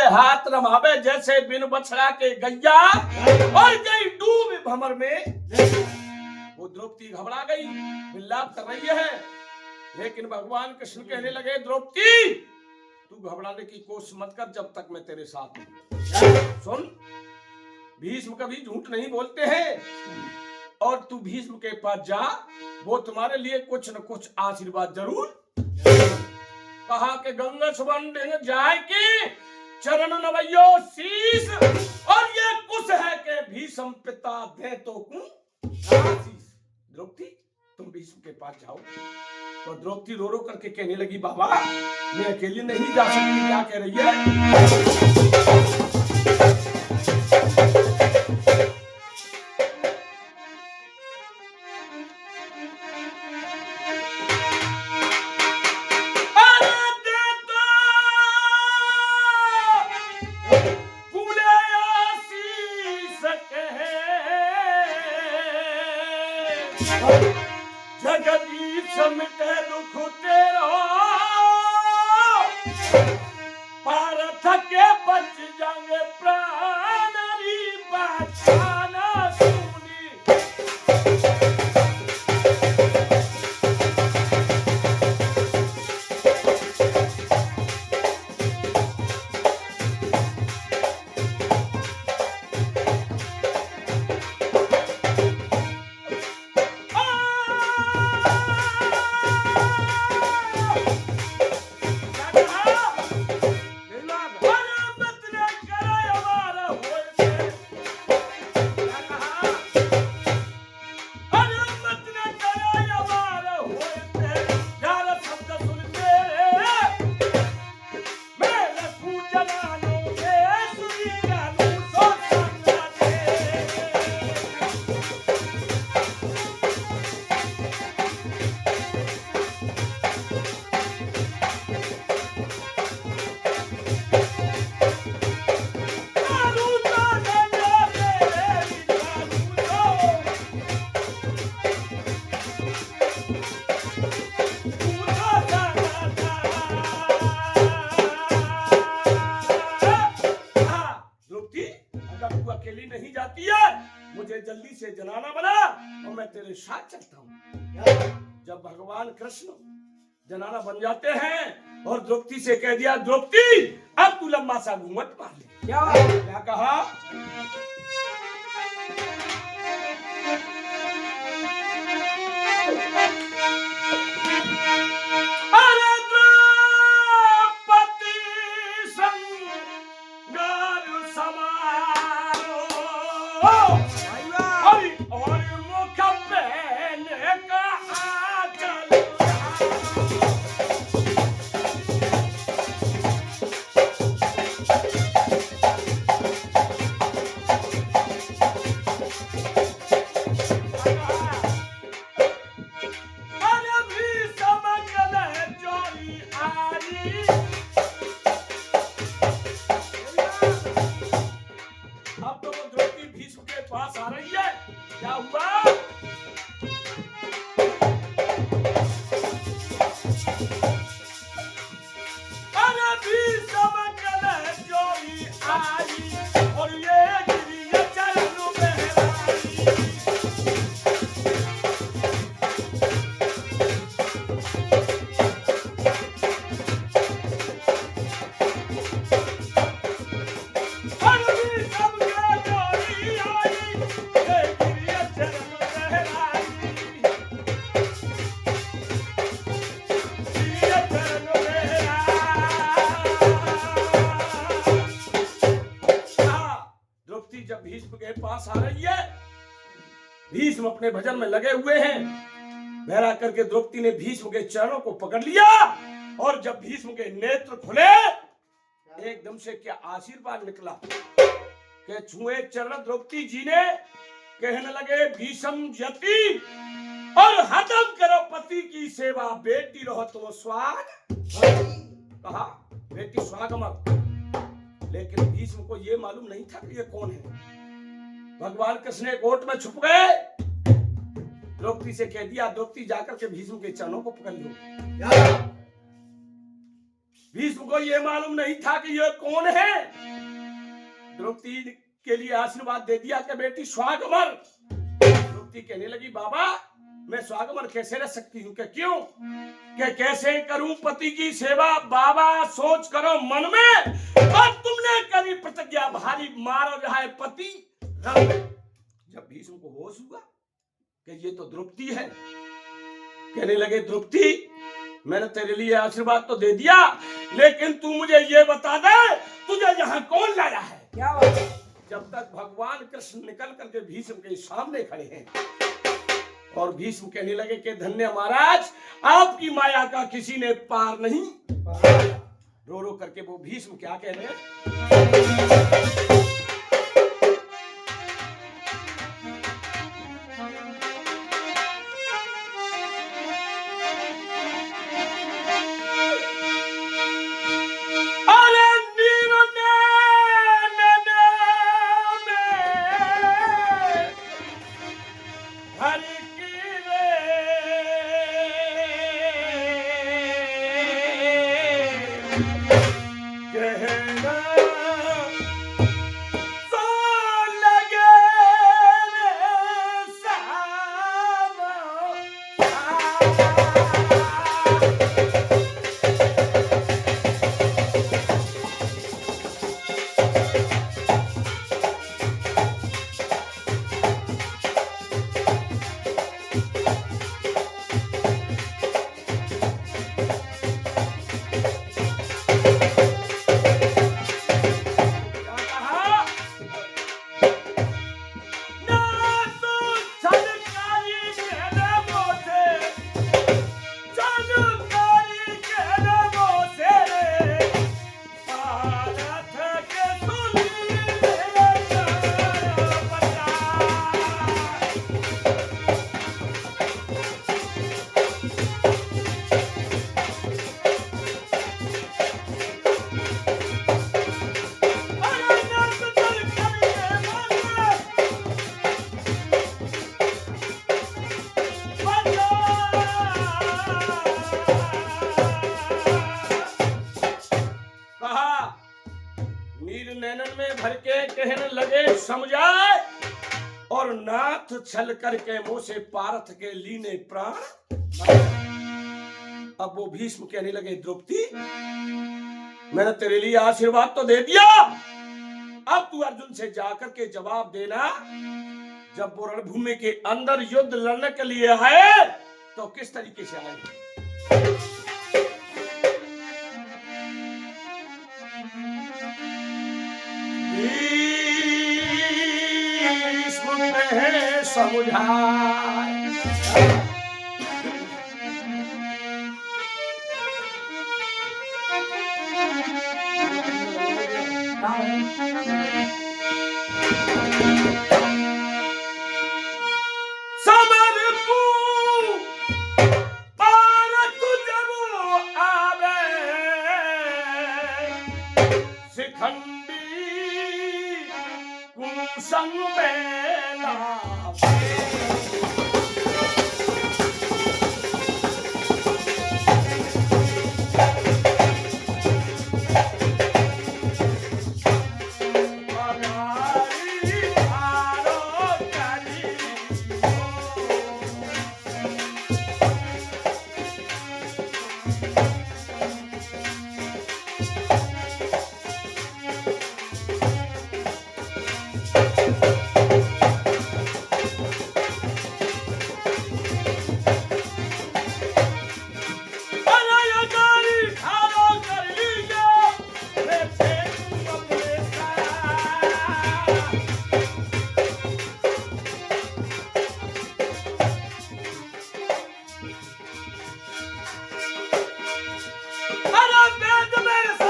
हाथ रमावे जैसे बिन बछड़ा के गैया और गई डूब भंवर में। वो द्रौपदी घबरा गई, विलाप कर रही है, लेकिन भगवान कृष्ण कहने लगे द्रौपदी तू घबराने की कोशिश मत कर जब तक मैं तेरे साथ हूं। सुन, भीष्म कभी झूठ नहीं बोलते हैं और तू भीष्म के पास जा, वो तुम्हारे लिए कुछ न कुछ आशीर्वाद जरूर। कहा कि गंगा सुबंध जाए कि चरण नवैयो शीश, और ये कुछ है कि भीष्म पिता दे तो आशीष। द्रौपदी तुम भीष्म के पास जाओ। तो द्रौपदी रो रो करके कहने लगी बाबा मैं अकेली नहीं जा सकती। क्या कह रही है? जगदीश मिटे दुख तेरा पारथ के बच जाएंगे प्राण री बचाना सुनी। अकेली नहीं जाती है, मुझे जल्दी से जनाना बना और मैं तेरे साथ चलता हूँ। जब भगवान कृष्ण जनाना बन जाते हैं और द्रौपदी से कह दिया द्रौपदी अब तू लंबा सा घूंघट मार ले। क्या कहा? जब भीष्म के पास आ रही है, भीष्म अपने भजन में लगे हुए हैं, बहरा करके द्रौपदी ने भीष्म के चरणों को पकड़ लिया और जब भीष्म के नेत्र खुले एकदम से क्या आशीर्वाद निकला कि छुए चरण द्रौपदी जी ने, कहने लगे भीष्म यति और हदम करो पति की सेवा, बेटी रहो तो स्वाग। कहा बेटी स्वागमक, लेकिन भीष्म को यह मालूम नहीं था कि ये कौन है। भगवान कृष्ण कोट में छुप गए, द्रौपदी से कह दिया द्रौपदी जाकर के भीष्म के चरणों को पकड़ लो। भीष्म को ये मालूम नहीं था कि ये कौन है। द्रौपदी के लिए आशीर्वाद दे दिया कि बेटी स्वागमर। द्रौपदी कहने लगी बाबा मैं स्वागमर कैसे रह सकती हूँ? क्यों कि कैसे करूं पति की सेवा? बाबा सोच करो मन में, और तुमने करी प्रतिज्ञा भारी मार रहा है पति रंग। जब भीष्म को होश हुआ कि ये तो द्रौपदी है, कहने लगे द्रौपदी मैंने तेरे लिए आशीर्वाद तो दे दिया, लेकिन तू मुझे ये बता दे तुझे यहाँ कौन लाया है? क्या बात? जब तक भगवान कृष्ण निकल करके भीष्म के सामने खड़े हैं, और भीष्म कहने लगे कि धन्य महाराज आपकी माया का किसी ने पार नहीं। रो रो करके वो भीष्म क्या कह रहे हैं? कहने लगे समझाए, और नाथ छल करके मुंह से पार्थ के लीने प्राण। अब वो भीष्म कहने लगे द्रौपदी मैंने तेरे लिए आशीर्वाद तो दे दिया, अब तू अर्जुन से जाकर के जवाब देना, जब वो रणभूमि के अंदर युद्ध लड़ने के लिए आए तो किस तरीके से आए? समझाए संग में मेरे